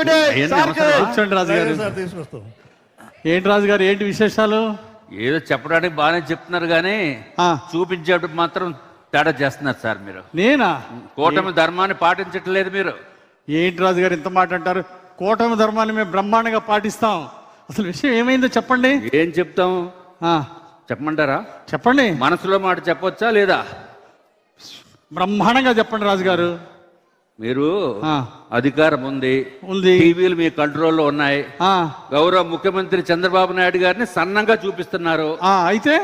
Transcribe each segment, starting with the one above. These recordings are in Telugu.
ఒకటే కూర్చోండి రాజు గారు. తీసుకొస్తాం. ఏంటి రాజు గారు, ఏంటి విశేషాలు? ఏదో చెప్పడానికి బాగానే చెప్తున్నారు కానీ చూపించేటప్పుడు మాత్రం తేడా చేస్తున్నారు సార్ మీరు. నేనా? కూటమి ధర్మాన్ని పాటించట్లేదు మీరు. ఏంటి రాజు గారు ఇంత మాట అంటారు? కూటమి ధర్మాన్ని మేము బ్రహ్మాండంగా పాటిస్తాం. అసలు విషయం ఏమైందో చెప్పండి. ఏం చెప్తాం చెప్పమంటారా? చెప్పండి. మనసులో మాట చెప్పొచ్చా లేదా? బ్రహ్మాండంగా చెప్పండి రాజు గారు. మీరు అధికారం ఉంది, టీవీలు మీ కంట్రోల్లో ఉన్నాయి. గౌరవ ముఖ్యమంత్రి చంద్రబాబు నాయుడు గారిని సన్నంగా చూపిస్తున్నారు. అయితే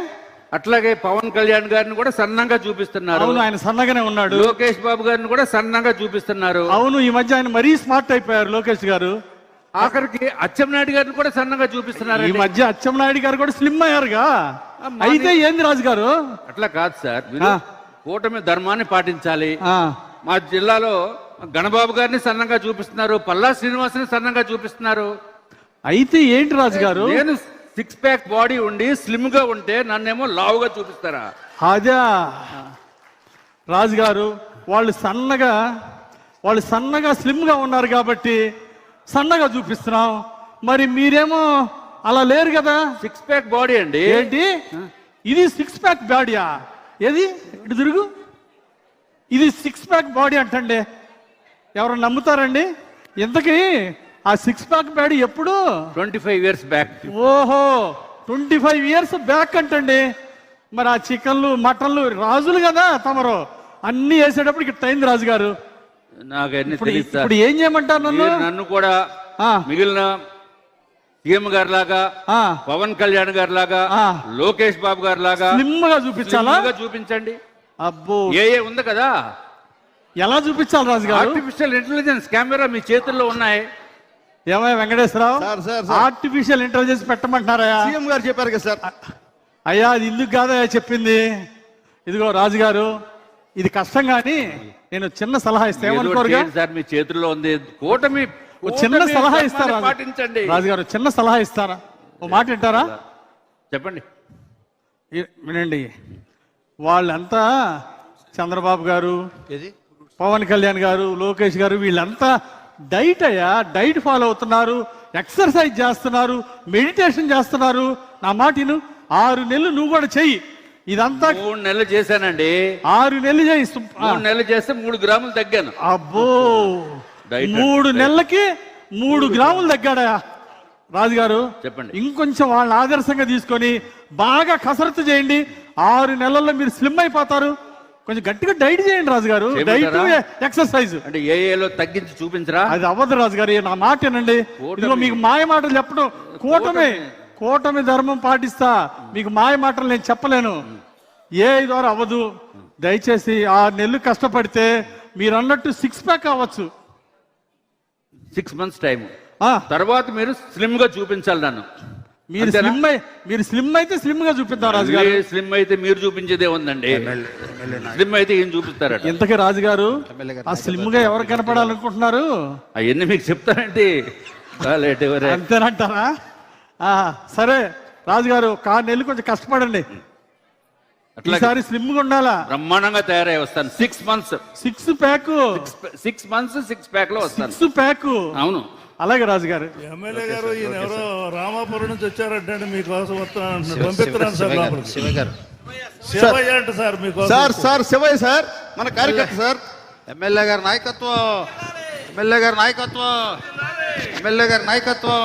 అట్లాగే పవన్ కళ్యాణ్ గారిని కూడా సన్నంగా చూపిస్తున్నారు. అవును, ఆయన సన్నగానే ఉన్నాడు. లోకేష్ బాబు గారిని కూడా సన్నంగా చూపిస్తున్నారు. అవును, ఈ మధ్య ఆయన మరీ స్మార్ట్ అయిపోయారు లోకేష్ గారు. ఆఖరికి అచ్చెన్నాయుడు గారిని కూడా సన్నగా చూపిస్తున్నారు. ఈ మధ్య అచ్చెన్నాయుడు గారు కూడా స్లిమ్ అయ్యారుగా. అయితే ఏంది రాజు గారు? అట్లా కాదు సార్, కూటమి ధర్మాన్ని పాటించాలి. మా జిల్లాలో గణబాబు గారిని సన్నంగా చూపిస్తున్నారు, పల్లా శ్రీనివాసుని సన్నంగా చూపిస్తున్నారు. అయితే ఏంటి రాజు గారు? నేను 6 ప్యాక్ బాడీ ఉండి స్లిమ్ గా ఉంటే నన్నేమో లావుగా చూపిస్తారా? అదే రాజు గారు, వాళ్ళు సన్నగా స్లిమ్ గా ఉన్నారు కాబట్టి సన్నగా చూపిస్తున్నాం. మరి మీరేమో అలా లేరు కదా. 6 ప్యాక్ బాడీ అండి. ఏంటి ఇది 6 ప్యాక్ బాడీయా? ఏది ఇటు తిరుగు. ఇది 6 ప్యాక్ బాడీ అంటండి. ఎవరు నమ్ముతారండి? ఇంతకీ ఆ 6 ప్యాక్ బాడీ ఎప్పుడు? 25 years బ్యాక్. ఓహో, 25 years బ్యాక్ అంటండి. మరి ఆ చికెన్లు మటన్లు రాజులు కదా తమరు, అన్ని వేసేటప్పుడు ఇట్లా అయింది రాజు గారు. నాకు ఇప్పుడు ఏం చేయమంటారు నన్ను కూడా మిగిలిన సీఎం గారి లాగా, పవన్ కళ్యాణ్ గారి లాగా, లోకేష్ బాబు గారి లాగా స్లిమ్ గా చూపించాలా? చూపించండి. అబ్బో, ఏ ఉంది కదా, ఎలా చూపించాలి రాజు గారు? ఆర్టిఫిషియల్ ఇంటెలిజెన్స్ కెమెరా మీ చేతుల్లో ఉన్నాయి. ఏమయ్య వెంకటేశ్వరరావు, ఆర్టిఫిషియల్ ఇంటెలిజెన్స్ పెట్టమంటున్నారా? సీఎం గారు చెప్పారు కదా సార్. అయ్యా, అది ఇందుకు కాదా చెప్పింది. ఇదిగో రాజు గారు, ఇది కష్టం కానీ నేను చిన్న సలహా ఇస్తా, ఏమనుకోరుగా సార్? మీ చేతుల్లో ఉంది కూటమి. చిన్న సలహా ఇస్తారా పాటించండి రాజు గారు? చిన్న సలహా ఇస్తారా? ఓ మాట వింటారా? చెప్పండి. వినండి, వాళ్ళంతా చంద్రబాబు గారు, పవన్ కళ్యాణ్ గారు, లోకేష్ గారు, వీళ్ళంతా డైట్ ఫాలో అవుతున్నారు, ఎక్సర్సైజ్ చేస్తున్నారు, మెడిటేషన్ చేస్తున్నారు. నా మాటను 6 నెలలు నువ్వు కూడా చెయ్యి. ఇదంతా 3 నెలలు చేశానండి. 6 నెలలు చేయి. 3 నెలలు చేస్తే 3 గ్రాములు తగ్గాను. అబ్బో, 3 నెలలకి 3 గ్రాములు తగ్గాడా రాజుగారు? చెప్పండి. ఇంకొంచెం వాళ్ళని ఆదర్శంగా తీసుకొని బాగా కసరత్తు చేయండి. 6 నెలల్లో మీరు స్లిమ్ అయిపోతారు. కొంచెం గట్టిగా డైట్ చేయండి రాజుగారు. డైట్ ఎక్సర్సైజ్ అంటే ఏఏలో తగ్గించి చూపించరా? అది అవ్వదు రాజుగారు, నా మాట ఏనండి. ఇదిగో మీకు మాయ మాటలు చెప్పడం, కూటమి ధర్మం పాటిస్తా, మీకు మాయ మాటలు నేను చెప్పలేను. ఏ ద్వారా అవ్వదు. దయచేసి 6 నెలలు కష్టపడితే మీరు అన్నట్టు 6 ప్యాక్ అవ్వచ్చు. 6 months టైం తర్వాత మీరు స్లిమ్ గా చూపించాలి నన్ను. మీరు స్లిమ్ అయితే స్లిమ్ గా చూపిస్తారు రాజుగారు. స్లిమ్ అయితే మీరు చూపించేదే ఉందండి. స్లిమ్ అయితే ఏం చూపిస్తారట? ఇంతకీ రాజుగారు, ఆ స్లిమ్ గా ఎవరు కనపడాలనుకుంటున్నారు? అవన్నీ మీకు చెప్తానండి. అంతేనంటారా? సరే రాజుగారు, 6 నెలలు కొంచెం కష్టపడండి. ఈసారి స్లిమ్ గా ఉండాలా? బ్రహ్మాండంగా తయారై వస్తాను. 6 months 6 ప్యాక్. 6 months 6 ప్యాక్ లో వస్తాను. 6 ప్యాక్. అవును. అలాగే రాజుగారు. ఎమ్మెల్యే గారు, ఈయన ఎవరో రామాపురం నుంచి వచ్చారంటే మీకోసం పంపిస్తున్నాను సార్. శివయ్య గారు, శివయ్య అంట సార్ మీకోసం. సార్ శివయ్య సార్, మన కార్యకర్త సార్. ఎమ్మెల్యే గారి నాయకత్వం, ఎమ్మెల్యే గారి నాయకత్వం, ఎమ్మెల్యే గారి నాయకత్వం.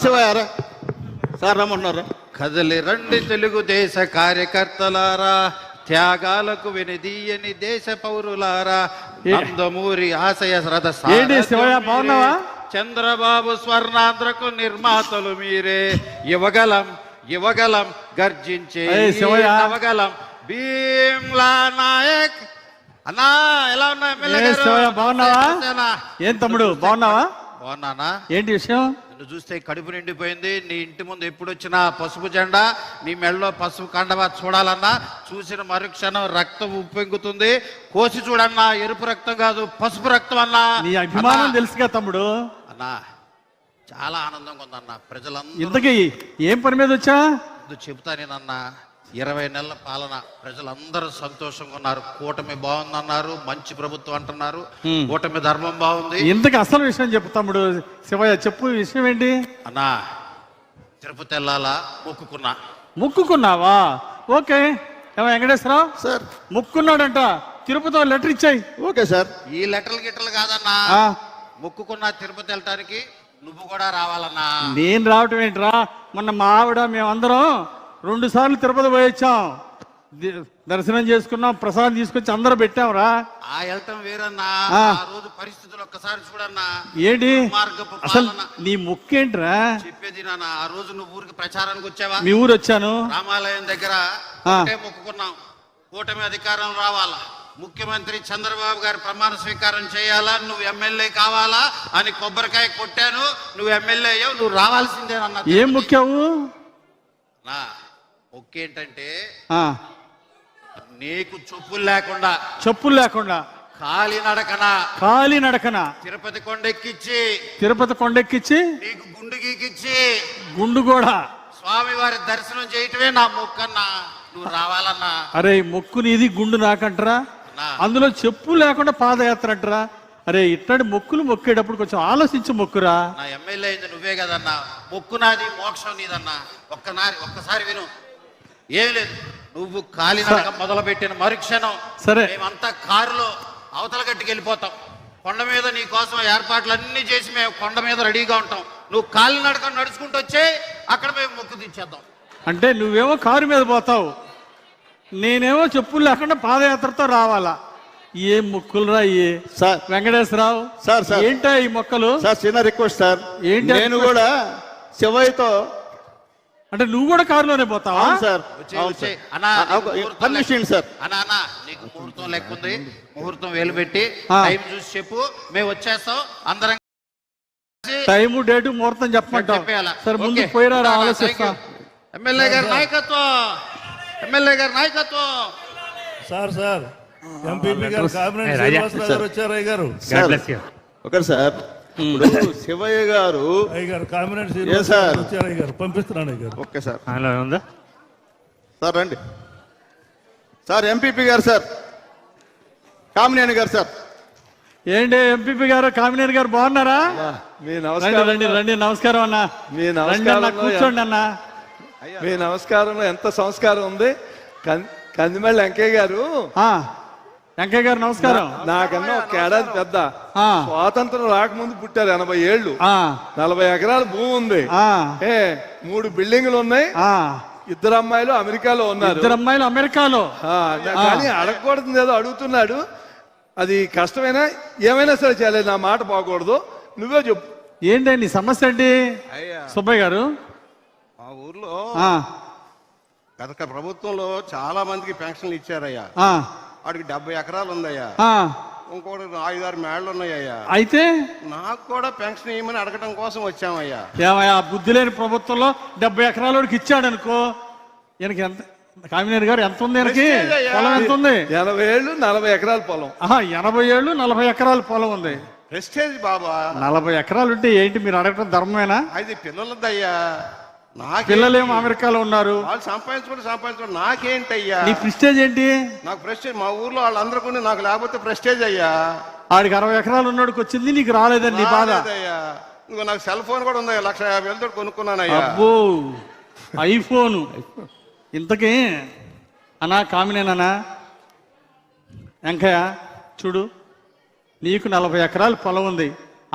శివయ్య సార్ రమ్మంటున్నారు. కదలి రండి తెలుగుదేశ కార్యకర్తలారా, త్యాగాలకు వెనుదీయని దేశ పౌరులారా, నందమూరి ఆశయ రథ చంద్రబాబు స్వర్ణాంధ్రకు నిర్మాతలు మీరే. యువగలం గర్జించే నవగలం భీమ్లా నాయక్. అన్నా ఎలా ఉన్నా ఎమ్మెల్యే గారు? బాగున్నావా? ఏం తమ్ముడు, బాగున్నావా? బాగున్నానా? ఏంటి విషయం? నిన్ను చూస్తే కడుపు నిండిపోయింది. నీ ఇంటి ముందు ఎప్పుడు వచ్చినా పసుపు జెండా, నీ మెడలో పసుపు కండవా చూడాలన్నా చూసిన మరుక్షణం రక్తం ఉప్పెంగుతుంది. కోసి చూడన్నా, ఎరుపు రక్తం కాదు పసుపు రక్తం అన్నా. నీ అభిమానం తెలుసుగా తమ్ముడు. అన్నా చాలా ఆనందంగా ఉందన్నా. ప్రజలందరూ ఇంతకీ ఏం పని మీద వచ్చా? చెబుతా నేనన్నా. 20 నెలల పాలన ప్రజలందరూ సంతోషంగా ఉన్నారు. కూటమి బాగుందన్నారు, మంచి ప్రభుత్వం అంటున్నారు, కూటమి ధర్మం బాగుంది. ఇంతకు అసలు విషయం చెప్పు తమ్ముడు శివయ్య, చెప్పు విషయం ఏంటి? అన్నా తిరుపతి వెళ్ళాలా మొక్కుకున్నావా? ఓకే. ఏమో వెంకటేశ్వరరావు సార్ మొక్కున్నాడంట, తిరుపతిలో లెటర్ ఇచ్చాయి. Okay sir. ఈ లెటర్లు గిట్టలు కాదన్నా, మొక్కుకున్నా తిరుపతి వెళ్ళటానికి నువ్వు కూడా రావాలన్నా. నేను రావటం ఏంట్రా, మొన్న మా ఆవిడ మేమందరం 2 సార్లు తిరుపతి పోయి వచ్చాం, దర్శనం చేసుకున్నాం, ప్రసాదం తీసుకొచ్చి అందరూ పెట్టాంరా. ఆ వెళ్తాం వేరన్నా, ఆ రోజు పరిస్థితులు ఒక్కసారి చూడన్నా. ఏంటి మార్గపు అసలు పాలన. నీ మొక్కేంట్రా? చెప్పేది నాన్న, ఆ రోజు నువ్వు ఊరికి ప్రచారానికి వచ్చావా? మీ ఊరు వచ్చాను. రామాలయం దగ్గర ఒకటే మొక్కుకున్నాం, కూటమి అధికారం రావాలా, ముఖ్యమంత్రి చంద్రబాబు గారు ప్రమాణ స్వీకారం చేయాలా, నువ్వు ఎమ్మెల్యే కావాలా అని కొబ్బరికాయ కొట్టాను. నువ్వు ఎమ్మెల్యే అయ్యావు, నువ్వు రావాల్సిందేనన్నా. ఏం మొక్కావు? నా మొక్కేంటంటే నీకు చెప్పులు లేకుండా ఖాళీ నడకన తిరుపతి కొండెక్కిచ్చి నీకు గుండు గీకిచ్చి గుండు కూడా స్వామివారి దర్శనం చేయటమే నా మొక్కన్నా. నువ్వు రావాలన్నా. అరే మొక్కు నీది, గుండు నాకంటరా, అందులో చెప్పు లేకుండా పాదయాత్ర అంటరా. అరే ఇట్లాంటి మొక్కులు మొక్కేటప్పుడు కొంచెం ఆలోచించి మొక్కురా. నా ఎమ్మెల్యే అయింది నువ్వే కదన్నా, మొక్కు నాది మోక్షం నీదన్నా. ఒక్కసారి విను, ఏం లేదు, నువ్వు కాలినడక మొదలు పెట్టిన మరుక్షణం సరే మేమంతా కారులో అవతల గట్టుకు వెళ్ళిపోతాం. కొండ మీద నీ కోసం ఏర్పాట్లన్నీ చేసి మేము కొండ మీద రెడీగా ఉంటాం. నువ్వు కాలినడక నడుచుకుంటూ వచ్చే అక్కడ మేము మొక్కు తీర్చేద్దాం. అంటే నువ్వేమో కారు మీద పోతావు, నేనేమో చెప్పులు లేకుండా పాదయాత్రతో రావాలా? ఏ మొక్కులు రా సార్? వెంకటేశ్వరరావు సార్ ఏంటో ఈ మొక్కలు? సార్ చిన్న రిక్వెస్ట్ సార్, ఏంటి? నేను కూడా శివయ్యతో. అంటే నువ్వు కూడా కారులోనే పోతావా? Sir permission sir. అన్నా నీకు ముహూర్తం లెక్క ఉంది, ముహూర్తం వేలు పెట్టి టైం చూసి చెప్పు, మేము వచ్చేస్తాం. అందరం టైము డేటు ముహూర్తం చెప్పమంటాం. సరే ముందు పోయిరా, ఆలోచిస్తాం. ఎమ్మెల్యే గారి నాయకత్వం. సార్ ఎంపీపీ గారు కామినేని శ్రీనివాసరావు గారు వచ్చారు. అయ్య గారు ఒకటి సార్, ఇప్పుడు శివయ్య గారు కామినేని శ్రీనివాసరావు గారు వచ్చారు. అయ్య గారు పంపిస్తున్నాను. అయ్య గారు ఓకే సార్. ఉందా సార్? రండి సార్. ఎంపీపీ గారు సార్, కామినేని గారు సార్. ఏంటి ఎంపీపీ గారు, కామినేని గారు బాగున్నారా? రండి. నమస్కారం అన్న. కూర్చోండి అన్న. మీ నమస్కారంలో ఎంత సంస్కారం ఉంది. కందిమల్లి వెంకయ్య గారు. వెంకయ్య గారు నమస్కారం. నాకన్నా ఒక ఏడాది పెద్ద. స్వాతంత్రం రాకముందు పుట్టారు. 80 ఏళ్ళు, 40 ఎకరాల భూమి ఉంది, 3 బిల్డింగులు ఉన్నాయి, 2 అమ్మాయిలు అమెరికాలో ఉన్నారు. 2 అమ్మాయిలు అమెరికాలో. కానీ అడగకూడదు ఏదో అడుగుతున్నాడు. అది కష్టమైనా ఏమైనా సరే చేయాలి, నా మాట పోకూడదు. నువ్వే చెప్పు. ఏంటి నీ సమస్య ఏంటి సుబ్బయ్య గారు? మా ఊర్లో గత ప్రభుత్వంలో చాలా మందికి పెన్షన్లు ఇచ్చారయ్యా. వాడికి 70 ఎకరాలు ఉందయ్యా, ఇంకోటి 5-6 మేళ్ళు ఉన్నాయ్యా. అయితే నాకు కూడా పెన్షన్ ఇవ్వమని అడగటం కోసం వచ్చామయ్యా. ఏమయ్యా బుద్ధి లేని ప్రభుత్వంలో 70 ఎకరాలకి ఇచ్చాడు అనుకో. ఈయనకి ఎంత, కామినేని గారు ఎంత ఉంది? ఈయనకి పొలం ఎంత ఉంది? 80 ఏళ్ళు 40 ఎకరాల పొలం. 80 ఏళ్ళు 40 ఎకరాల పొలం ఉంది. ప్రెస్టేజ్ బాబా. 40 ఎకరాలు ఉంటే ఏంటి మీరు అడగటం ధర్మమేనా? అది పిల్లలదయ్యా. పిల్లలేమో అమెరికాలో ఉన్నారు, వాళ్ళు సంపాదించుకోండి నాకేంటయ్యా? నీ ప్రెస్టేజ్ ఏంటి? నాకు ప్రెస్టేజ్ మా ఊర్లో వాళ్ళందరికీ నాకు లేకపోతే ప్రెస్టేజ్ అయ్యా. ఆడికి 60 ఎకరాలు ఉన్నాడుకి వచ్చింది, నీకు రాలేదని నీ బాధ. నువ్వు నాకు సెల్ ఫోన్ కూడా ఉందా, 1,50,000 కొనుక్కున్నానయ్యా. అబ్బో ఐఫోన్. ఇంతకీ అన్నా కామినేనా వెంకయ్య చూడు, నీకు 40 ఎకరాల పొలం ఉంది,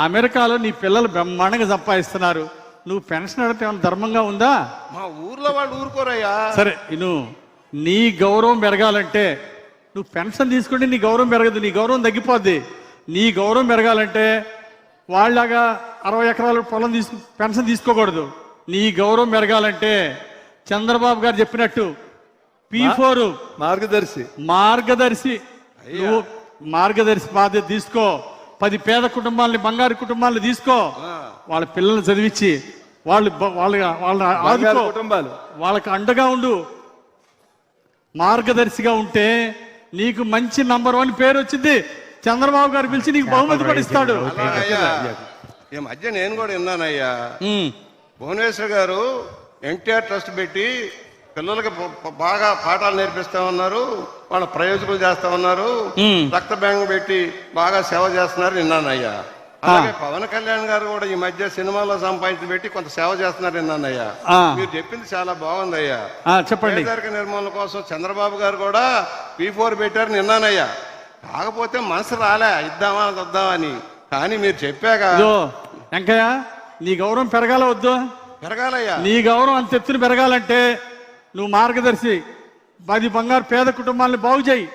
అమెరికాలో నీ పిల్లలు బ్రహ్మాండంగా సంపాదిస్తున్నారు, నువ్వు పెన్షన్ అడిగితే ఏమైనా ధర్మంగా ఉందా? మా ఊర్లో వాళ్ళు ఊరుకోరయ్యా. సరే నీ గౌరవం పెరగాలంటే నువ్వు పెన్షన్ తీసుకుంటే నీ గౌరవం పెరగదు, నీ గౌరవం తగ్గిపోద్ది. నీ గౌరవం పెరగాలంటే వాళ్ళలాగా 60 ఎకరాల పొలం పెన్షన్ తీసుకోకూడదు. నీ గౌరవం పెరగాలంటే చంద్రబాబు గారు చెప్పినట్టు P4 మార్గదర్శి నువ్వు మార్గదర్శి బాధ్యత తీసుకో. 10 పేద కుటుంబాలని, బంగారు కుటుంబాలను తీసుకో, వాళ్ళ పిల్లల్ని చదివించి వాళ్ళని ఆదుకో, వాళ్ళకి అండగా ఉండు. మార్గదర్శిగా ఉంటే నీకు మంచి నంబర్ 1 పేరు వచ్చింది. చంద్రబాబు గారు పిలిచి నీకు బహుమతి కూడా ఇస్తాడు. ఈ మధ్య నేను కూడా విన్నానయ్యా, భువనేశ్వర్ గారు ఎన్టీఆర్ ట్రస్ట్ పెట్టి పిల్లలకి బాగా పాఠాలు నేర్పిస్తా ఉన్నారు, వాళ్ళ ప్రయోజకులు చేస్తా ఉన్నారు, రక్త బ్యాంక్ పెట్టి బాగా సేవ చేస్తున్నారు విన్నానయ్యా. అలాగే పవన్ కళ్యాణ్ గారు కూడా ఈ మధ్య సినిమాలో సంపాదించి పెట్టి కొంత సేవ చేస్తున్నారు విన్నానయ్యా. మీరు చెప్పింది చాలా బాగుందయ్యా. చెప్పండి. పేదరిక నిర్మూలన కోసం చంద్రబాబు గారు కూడా P4 పెట్టారు విన్నానయ్యా. కాకపోతే మనసు రాలే ఇద్దామా వద్దామని. కానీ మీరు చెప్పాక వెంకయ్య, నీ గౌరవం పెరగాల వద్దు? పెరగాలయ్యా. నీ గౌరవం అంత ఎత్తున పెరగాలంటే నువ్వు మార్గదర్శి 10 బంగారు పేద కుటుంబాలను బాగు చేయి.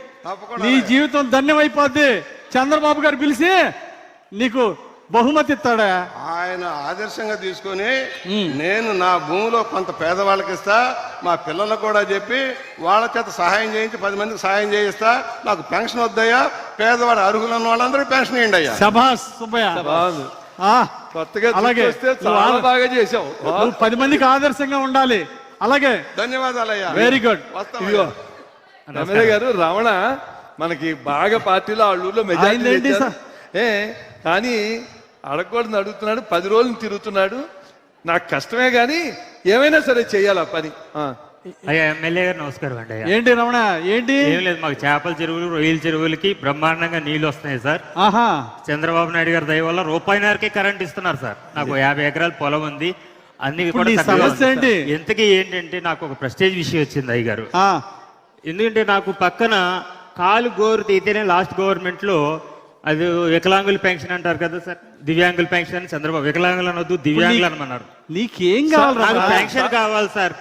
నీ జీవితం ధన్యమైపోద్ది. చంద్రబాబు గారు పిలిచి నీకు బహుమతి ఇస్తాడా? ఆయన ఆదర్శంగా తీసుకొని నేను నా భూమిలో కొంత పేదవాళ్ళకి ఇస్తా, మా పిల్లలకు కూడా చెప్పి వాళ్ళ చేత సహాయం చేయించి 10 మందికి సహాయం చేయిస్తా. నాకు పెన్షన్ వద్దయ్యా, పేదవాడు అర్హులున్న వాళ్ళందరూ పెన్షన్ ఇవ్వండి అయ్యా. శభాష్ సుబ్బయ్య. కొత్తగా అలాగే చాలా బాగా చేసావు. 10 మందికి ఆదర్శంగా ఉండాలి. అలాగే ధన్యవాదాలయ్యా. Very good. ఎమ్మెల్యే గారు రమణ మనకి బాగా పార్టీలో వాళ్ళ ఊళ్ళో మెజారిటీ కానీ అడగకూడదు అడుగుతున్నాడు, 10 రోజులు తిరుగుతున్నాడు. నాకు కష్టమే కానీ ఏమైనా సరే చెయ్యాలి ఆ పని. అయ్యా ఎమ్మెల్యే గారు నమస్కారం అండి. ఏంటి రమణ, ఏంటి? ఏం లేదు, మాకు చేపల చెరువులు రొయ్యల చెరువులకి బ్రహ్మాండంగా నీళ్లు వస్తున్నాయి సార్. చంద్రబాబు నాయుడు గారి దయ వల్ల రూపాయిన్నరకే కరెంట్ ఇస్తున్నారు సార్. నాకు 50 ఎకరాల పొలం ఉంది, అన్ని కూడా. ఎంతకీ ఏంటంటే నాకు ఒక ప్రెస్టేజ్ విషయం వచ్చింది అయ్య గారు. ఎందుకంటే నాకు పక్కన కాలు గోరు తీతేనే లాస్ట్ గవర్నమెంట్ లో అది వికలాంగుల పెన్షన్ అంటారు కదా సార్, దివ్యాంగుల పెన్షన్ అని చంద్రబాబు వికలాంగులు అనొద్దు దివ్యాంగులు అనమన్నారు. నీకేం కావాలి? పెన్షన్ కావాలి సార్.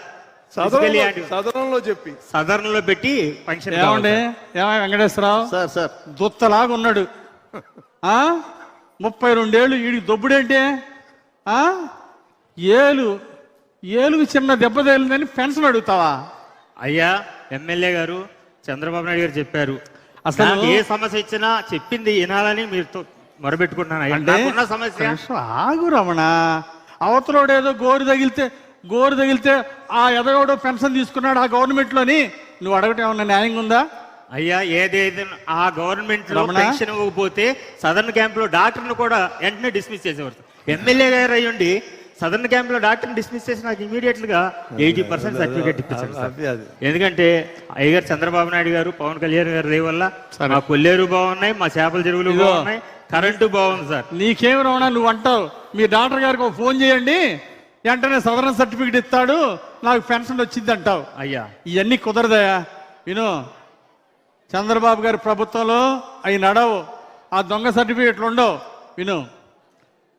సదరంలో పెట్టి పెన్షన్. ఏమండి వెంకటేశ్వరరావు సార్ సార్ దుత్తలాగా ఉన్నాడు. 32 ఏళ్ళు వీడికి దొబ్బుడేంటి? ఏలుగు చిన్న దెబ్బ తగిలిందని పెన్షన్ అడుగుతావా? అయ్యా ఎమ్మెల్యే గారు చంద్రబాబు నాయుడు గారు చెప్పారు, అసలు ఏ సమస్య ఇచ్చినా చెప్పింది వినాలని మీరు మొరబెట్టుకుంటున్నాను. సమస్య ఆగు రమణ. అవతలోడేదో గోరు తగిలితే ఆ ఎదగోడో పెన్షన్ తీసుకున్నాడు ఆ గవర్నమెంట్ లోని, నువ్వు అడగటం ఏమన్నా న్యాయంగా ఉందా? అయ్యా ఏదైతే ఆ గవర్నమెంట్ లో పెన్షన్ ఇవ్వకపోతే సదర్న్ క్యాంప్ లో డాక్టర్ను కూడా వెంటనే డిస్మిస్ చేసేవారు. ఎమ్మెల్యే గారు అయ్యండి సదర్న్ క్యాంప్ లో డాక్టర్ని డిస్మిస్ చేసి నాకు ఇమీడియట్ గా 80% సర్టిఫికేట్ ఇప్పించారు. ఎందుకంటే అయ్యగారు చంద్రబాబు నాయుడు గారు పవన్ కళ్యాణ్ గారు దయ వల్ల మా కొల్లేరు బాగున్నాయి, మా చేపల చెరువులు బాగున్నాయి, కరెంటు బాగుంది సార్. నీకేం రమణ నువ్వు అంటావు, మీ డాక్టర్ గారికి ఫోన్ చేయండి వెంటనే సదరన్ సర్టిఫికేట్ ఇస్తాడు, నాకు పెన్షన్ వచ్చింది అంటావు. అయ్యా ఇవన్నీ కుదరదయా. విను, చంద్రబాబు గారి ప్రభుత్వంలో అవి నడవు, ఆ దొంగ సర్టిఫికేట్లు ఉండవు. విను,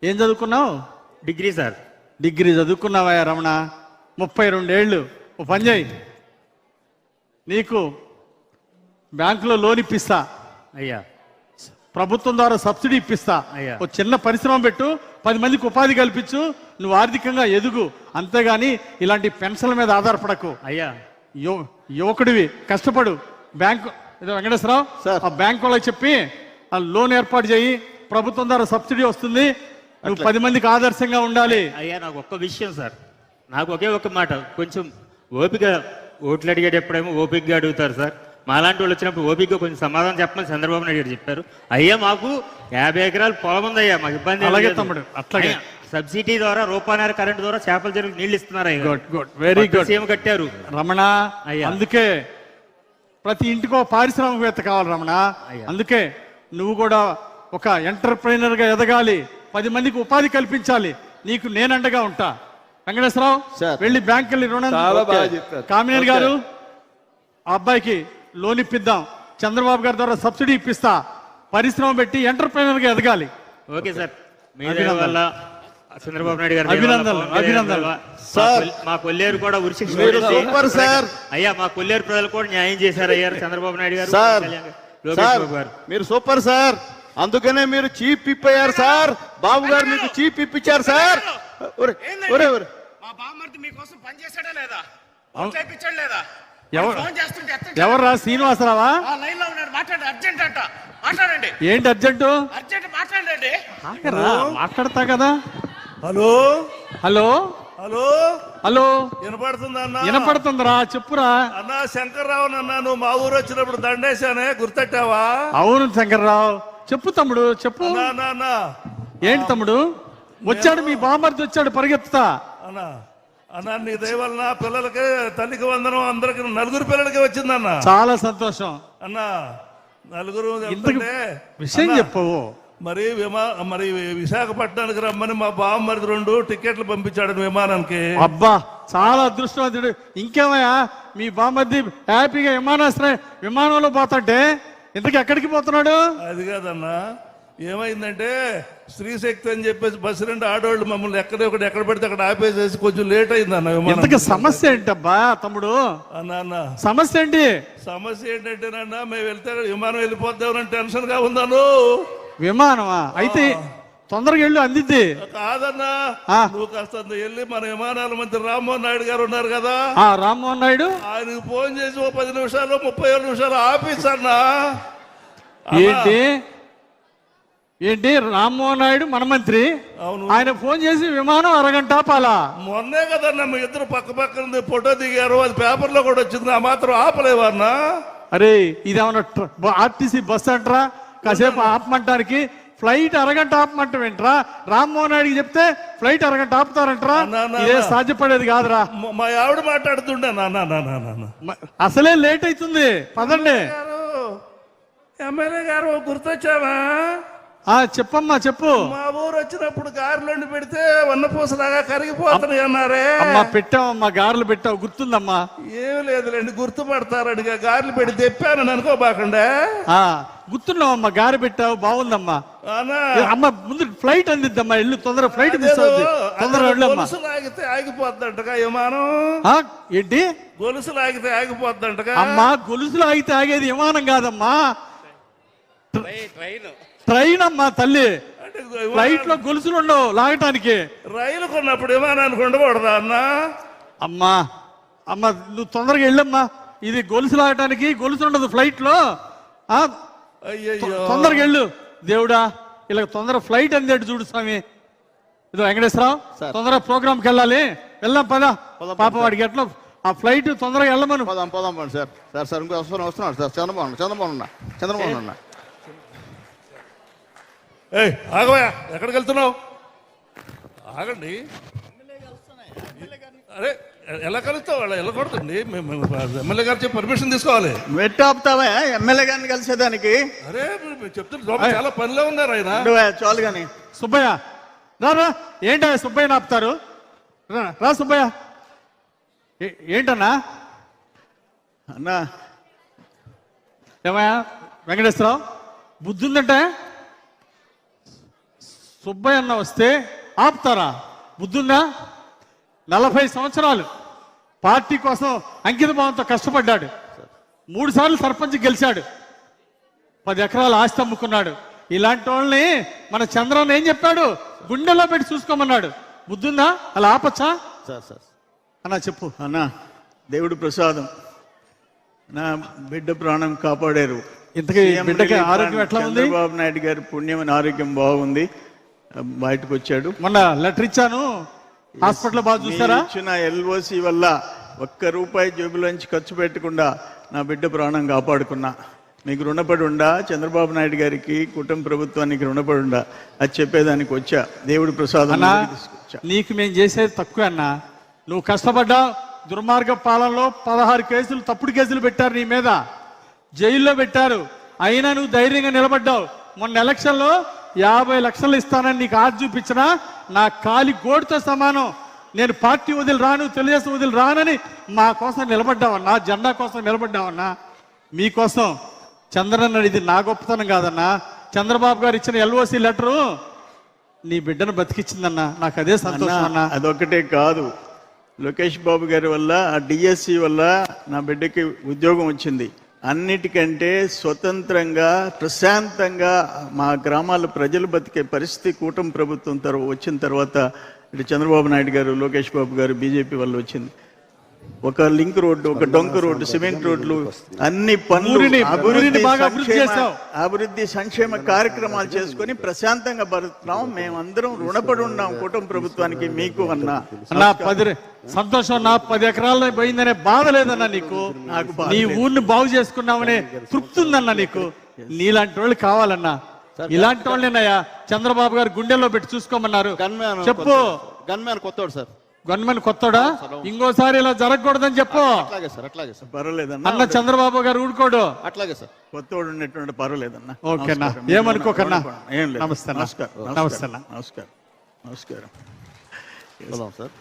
ఏం చదువుకున్నావు? Degree sir. డిగ్రీ చదువుకున్నావా రమణ? 32 ఏళ్ళు. ఓ పని చేయి, నీకు బ్యాంకులో లోన్ ఇప్పిస్తా అయ్యా, ప్రభుత్వం ద్వారా సబ్సిడీ ఇప్పిస్తా. ఓ చిన్న పరిశ్రమ పెట్టు, 10 మందికి ఉపాధి కల్పించు, నువ్వు ఆర్థికంగా ఎదుగు. అంతేగాని ఇలాంటి పెన్షన్ల మీద ఆధారపడకు. అయ్యా యువకుడివి, కష్టపడు. బ్యాంకు వెంకటేశ్వరరావు ఆ బ్యాంకు వాళ్ళకి చెప్పి ఆ లోన్ ఏర్పాటు చేయి, ప్రభుత్వం ద్వారా సబ్సిడీ వస్తుంది, నువ్వు 10 మందికి ఆదర్శంగా ఉండాలి. అయ్యా నాకు ఒక్క విషయం సార్, నాకు ఒకే ఒక మాట, కొంచెం ఓపిక, ఓట్లు అడిగేటప్పుడేమో ఓపికగా అడుగుతారు సార్. మాలాంటి వాళ్ళు వచ్చినప్పుడు ఓపికగా కొంచెం సమాధానం చెప్పమని చంద్రబాబు నాయుడు గారు చెప్పారు. అయ్యా మాకు 50 ఎకరాలు పొలం ఉందయ్యా, మాకు ఇబ్బంది. అలాగే తమ్ముడు, అట్లాగే సబ్సిడీ ద్వారా రూపాయన్నర కరెంట్ ద్వారా చేపల చెరువుకి నీళ్లు ఇస్తున్నారు. Very good. సీఎం కట్టారు రమణ. అందుకే ప్రతి ఇంటికో పారిశ్రామికవేత్త కావాలి రమణ. అందుకే నువ్వు కూడా ఒక ఎంటర్ప్రైనర్ గా ఎదగాలి, 10 మందికి ఉపాధి కల్పించాలి. నీకు నేనండగా ఉంటా. వెంకటేశ్వరరావు వెళ్ళి బ్యాంక్ వెళ్ళి రుణం. కామినేని గారు ఆ అబ్బాయికి లోన్ ఇప్పిద్దాం, చంద్రబాబు గారి ద్వారా సబ్సిడీ ఇప్పిస్తా, పరిశ్రమ పెట్టి ఎంటర్ప్రైనర్ గా ఎదగాలి. ఓకే సార్, వల్ల చంద్రబాబు నాయుడు గారు అభినందనలు సార్. మా కొల్లేరు కూడా సూపర్ సార్. అయ్యా మా కొల్లేరు ప్రజలు కూడా న్యాయం చేశారు అయ్యారు చంద్రబాబు నాయుడు గారు, లోకేష్ బాబు గారు. మీరు సూపర్ సార్, అందుకనే మీరు చీఫ్ విప్ అయ్యారు సార్. బాబు గారు మీకు చీఫ్ విప్ ఇచ్చారు సార్. ఎవర్రా? శ్రీనివాసరావా? ఏంటి అర్జెంటు? మాట్లాడతా కదా. హలో హలో హలో హలో, వినపడుతుందా అన్న? వినపడుతుందిరా, చెప్పురా. అన్న శంకర్రావు అన్న, నువ్వు మా ఊరు వచ్చినప్పుడు దండేశానే, గుర్తెట్టావా? అవును శంకర్రావు, చెప్పు తమ్ముడు చెప్పు. అన్న ఏంటి తమ్ముడు? వచ్చాడు మీ బామర్ది వచ్చాడు పరిగెత్తుతా. అన్న అన్న నీ దయ వలన పిల్లలకి తల్లికి వందనం అందరికి 4 పిల్లలకి వచ్చిందన్న. చాలా సంతోషం అన్న 4 ఇంతకు విషయం చెప్పవు. మరి విశాఖపట్నానికి రమ్మని మా బామ్మరిది 2 టికెట్లు పంపించాడు విమానానికి. అబ్బా చాలా అదృష్టవంతుడు. ఇంకేమయ్యా మీ బామ్మర్ది హ్యాపీగా విమానంలో పోతాంటే ఇంతకు ఎక్కడికి పోతున్నాడు? అది కాదన్నా, ఏమైందంటే స్త్రీశక్తి అని చెప్పేసి బస్సు 2 ఆడవాళ్ళు మమ్మల్ని ఎక్కడ పడితే అక్కడ ఆపేసేసి కొంచెం లేట్ అయిందన్న విమానం. ఇంతకు సమస్య ఏంటబ్బా తమ్ముడు? అన్న సమస్య ఏంటి? సమస్య ఏంటంటేనన్నా మేము వెళ్తే విమానం వెళ్ళిపోద్దామని టెన్షన్ గా ఉందాను. విమానమా? అయితే తొందరగా వెళ్ళు, అందిద్ది. కాదన్నా, నువ్వు కాస్త వెళ్ళి మన విమానాల మంత్రి రామ్మోహన్ నాయుడు గారు ఉన్నారు కదా, రామ్మోహన్ నాయుడు, ఆయనకు ఫోన్ చేసి 10 నిమిషాలు 37 నిమిషాలు ఆఫీస్ అన్నా. ఏంటి రామ్మోహన్ నాయుడు మన మంత్రి? అవును. ఆయన ఫోన్ చేసి విమానం అరగంట ఆపాలా? మొన్నే కదన్నా మీ ఇద్దరు పక్క ఫోటో దిగారు, అది పేపర్లో కూడా వచ్చింది. ఆ మాత్రం ఆపలేవన్నా? అరే ఇదేమన్నా ఆర్టీసీ బస్ అంటారా కాసేపు ఆపమంటానికి? ఫ్లైట్ అరగంట ఆపమంటావేంట్రా? రామ్మోహన్ నాయుడికి చెప్తే ఫ్లైట్ అరగంట ఆపుతారంటరా? ఇదే సాధ్యపడేది కాదురా. మా ఆవిడ మాట్లాడుతుండే నాన్న అసలే లేట్ అవుతుంది, పదండి. ఎమ్మెల్యే గారు గుర్తొచ్చావా? చెప్పమ్మా చెప్పు. మా ఊరు వచ్చినప్పుడు గారెలు పెడితే వన్నపూసలాగా కరిగిపోతున్నాయి అన్నారే. అమ్మా పెట్టావమ్మా, గారెలు పెట్టావు, గుర్తుందమ్మా. ఏమి లేదులేండి, గుర్తుపడతారడిగా. గారెలు పెట్టి తెప్పానని అనుకోబాకండే. గుర్తున్నావమ్మా, గారె పెట్టావు, బాగుందమ్మా. అమ్మ ముందు ఫ్లైట్ అందిద్దమ్మా, ఇల్లు తొందర ఫ్లైట్ మిస్ అవుతుంది, తొందరగా వెళ్ళమ్మా. గొలుసు లాగితే ఆగిపోద్దంటగా విమానం. ఏంటి గొలుసు లాగితే ఆగిపోద్దంటగా? అమ్మా గొలుసులు ఆగితే ఆగేది విమానం కాదమ్మా, ట్రైన్ అమ్మా తల్లి. ఫ్లైట్ లో గొలుసులు ఉండవు లాగటానికి. రైలు కొన్నప్పుడు విమానానికి ఉండకూడదా అన్న? అమ్మా నువ్వు తొందరగా వెళ్ళమ్మా, ఇది గొలుసు లాగటానికి గొలుసు ఉండదు ఫ్లైట్ లో. తొందరగా వెళ్ళు దేవుడా, ఇలా తొందర ఫ్లైట్ అందేట్టు చూడు స్వామి. ఇదో వెంకటేశ్వరరావు, తొందరగా ప్రోగ్రామ్కి వెళ్ళాలి, వెళ్దాం పద. పాప వాడికి ఎట్లా ఆ ఫ్లైట్ తొందరగా వెళ్ళమను. పోదాం సార్. సార్ ఇంకో వస్తున్నాడు సార్, చంద్రబాబు. ఆగవయా, ఎక్కడికి వెళ్తున్నావు? ఆగండి. అరే ఎలా కలుస్తావు? వాళ్ళు వెళ్ళకూడదండి, ఎమ్మెల్యే గారు చెప్పి పర్మిషన్ తీసుకోవాలి. వెట్టాపుతావా ఎమ్మెల్యే గారిని కలిసేదానికి? అరే చెప్తున్నా, చాలా పనిలో ఉన్నారు ఆయన. చాలు కానీ సుబ్బయ్య రా. ఏంటా సుబ్బయ్య ఆపుతారు? రా సుబ్బయ్య. ఏంటన్నా? అన్నా ఏమయ్యా వెంకటేశ్వరరావు, బుద్ధి ఉందంటే సుబ్బయ్య అన్న వస్తే ఆపుతారా? బుద్ధుందా? 40 సంవత్సరాలు పార్టీ కోసం అంకిత భావంతో కష్టపడ్డాడు. 3 సార్లు సర్పంచ్ గెలిచాడు, 10 ఎకరాల ఆస్తి అమ్ముకున్నాడు. ఇలాంటి వాళ్ళని మన చంద్రన్న ఏం చెప్పాడు? గుండెలో పెట్టి చూసుకోమన్నాడు. బుద్ధుందా? అలా ఆపచ్చా? సార్ అన్నా చెప్పు. అన్నా దేవుడు ప్రసాదం, నా బిడ్డ ప్రాణం కాపాడారు. ఇంతకీ బిడ్డకి ఆరోగ్యం ఎట్లా ఉంది? చంద్రబాబు నాయుడు గారి పుణ్యమైన ఆరోగ్యం బాగుంది, బయటకు వచ్చాడు. మొన్న లెటర్ ఇచ్చాను, హాస్పిటల్ బాగా చూసారా? ఇచ్చిన ఎల్ఓసి వల్ల ₹1 జేబులోంచి ఖర్చు పెట్టకుండా నా బిడ్డ ప్రాణం కాపాడుకున్నా. మీకు రుణపడి ఉండా, చంద్రబాబు నాయుడు గారికి, కుటుంబ ప్రభుత్వానికి రుణపడి ఉండా, అది చెప్పేదానికి వచ్చా. దేవుడి ప్రసాదం తీసుకొచ్చా. నీకు మేము చేసేది తక్కువ అన్నా. నువ్వు కష్టపడ్డా. దుర్మార్గ పాలనలో 16 కేసులు, తప్పుడు కేసులు పెట్టారు నీ మీద, జైల్లో పెట్టారు. అయినా నువ్వు ధైర్యంగా నిలబడ్డావు. మొన్న ఎలక్షన్లో 50 లక్షలు ఇస్తానని నీకు ఆశ చూపించినా నా కాలి గోడుతో సమానం. నేను పార్టీ వదిలి రాను, తెలుగుదేశం వదిలి రానని మా కోసం నిలబడ్డావన్నా, జెండా కోసం నిలబడ్డావన్నా. మీకోసం చంద్రన్న, ఇది నా గొప్పతనం కాదన్నా. చంద్రబాబు గారు ఇచ్చిన ఎల్ఓసి లెటరు నీ బిడ్డను బతికిచ్చిందన్నా, నాకు అదే సంతోషం అన్నా. అదొక్కటే కాదు, లోకేష్ బాబు గారి వల్ల, ఆ డిఎస్సి వల్ల నా బిడ్డకి ఉద్యోగం వచ్చింది. అన్నిటికంటే స్వతంత్రంగా ప్రశాంతంగా మా గ్రామాల ప్రజలు బతికే పరిస్థితి కూటమి ప్రభుత్వం వచ్చిన తర్వాత ఇటు చంద్రబాబు నాయుడు గారు, లోకేష్ బాబు గారు, బీజేపీ వల్ల వచ్చింది. ఒక లింక్ రోడ్డు, ఒక డొంక రోడ్డు, సిమెంట్ రోడ్లు, అన్ని పనులు, అభివృద్ధి సంక్షేమ కార్యక్రమాలు చేసుకొని ప్రశాంతంగా బతుకుతున్నాం. మేమందరం రుణపడి ఉన్నాం కూటమి ప్రభుత్వానికి, మీకు అన్నా. సంతోషం. నా 10 ఎకరాల్లో పోయిందనే బాధ లేదన్నా నీకు. నాకు నీ ఊరిని బాగు చేసుకున్నామనే తృప్తి ఉందన్నా నీకు. నీలాంటి వాళ్ళు కావాలన్నా. ఇలాంటి వాళ్ళేనయ్యా చంద్రబాబు గారు గుండెల్లో పెట్టి చూసుకోమన్నారు. చెప్పు. గన్మ్యాన్ కొత్తవాడు సార్. గవర్నమెంట్ కొత్తడా ఇంకోసారి ఇలా జరగకూడదని చెప్పు. అట్లాగే సార్, అట్లాగే సార్, పర్వాలేదన్న. అన్న చంద్రబాబు గారు ఊడుకోడు. అట్లాగే సార్, కొత్తవాడు ఉన్నటువంటి పర్వాలేదన్న. ఓకేనా, ఏమనుకోకన్నా. ఏం లేదు. నమస్తే అన్న. నమస్తే అన్న. నమస్కారం, నమస్కారం. సార్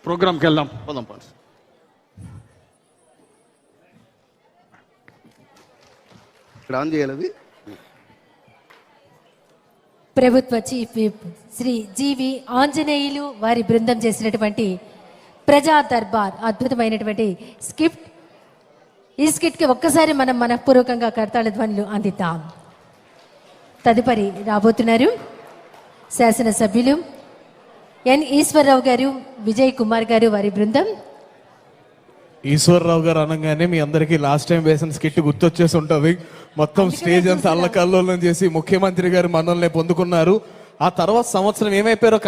ప్రోగ్రామ్కి వెళ్దాం. పోదాం పండి. ఇక్కడ ఆన్ చేయాలి. ప్రభుత్వ చీఫ్ విప్ శ్రీ జీవి ఆంజనేయులు వారి బృందం చేసినటువంటి ప్రజా దర్బార్ అద్భుతమైనటువంటి స్కిట్. ఈ స్కిట్కి ఒక్కసారి మనం మనఃపూర్వకంగా కర్తాళ ధ్వనులు అందిద్దాం. తదుపరి రాబోతున్నారు శాసనసభ్యులు ఎన్ ఈశ్వరరావు గారు, విజయ్ కుమార్ గారు వారి బృందం. ఈశ్వరరావు గారు అనగానే మీ అందరికీ లాస్ట్ టైం వేసిన స్కిట్ గుర్తొచ్చేసి ఉంటుంది. మొత్తం స్టేజ్ అంతా అల్లకల్లోలం చేసి ముఖ్యమంత్రి గారు మనల్ని పొందుకున్నారు. ఆ తర్వాత సంవత్సరం ఏమైపోయారో